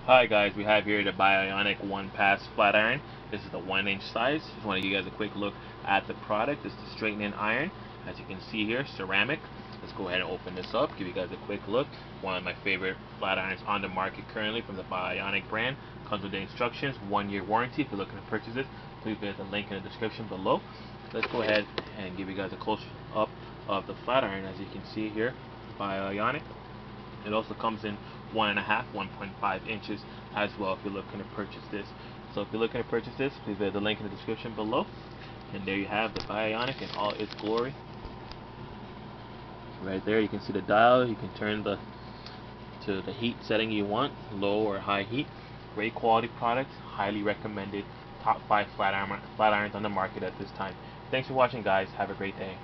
Hi guys, we have here the IONIC Onepass flat iron. This is the 1 inch size. Just want to give you guys a quick look at the product. This is the straightening iron. As you can see here, ceramic. Let's go ahead and open this up, give you guys a quick look. One of my favorite flat irons on the market currently from the IONIC brand. Comes with the instructions, 1 year warranty. If you're looking to purchase it, please visit the link in the description below. Let's go ahead and give you guys a close up of the flat iron. As you can see here, by IONIC. It also comes in 1.5, 1.5 inches as well if you're looking to purchase this. So if you're looking to purchase this, please visit the link in the description below. And there you have the Bionic in all its glory. Right there, you can see the dial. You can turn to the heat setting you want, low or high heat. Great quality product, highly recommended. Top 5 flat irons on the market at this time. Thanks for watching, guys. Have a great day.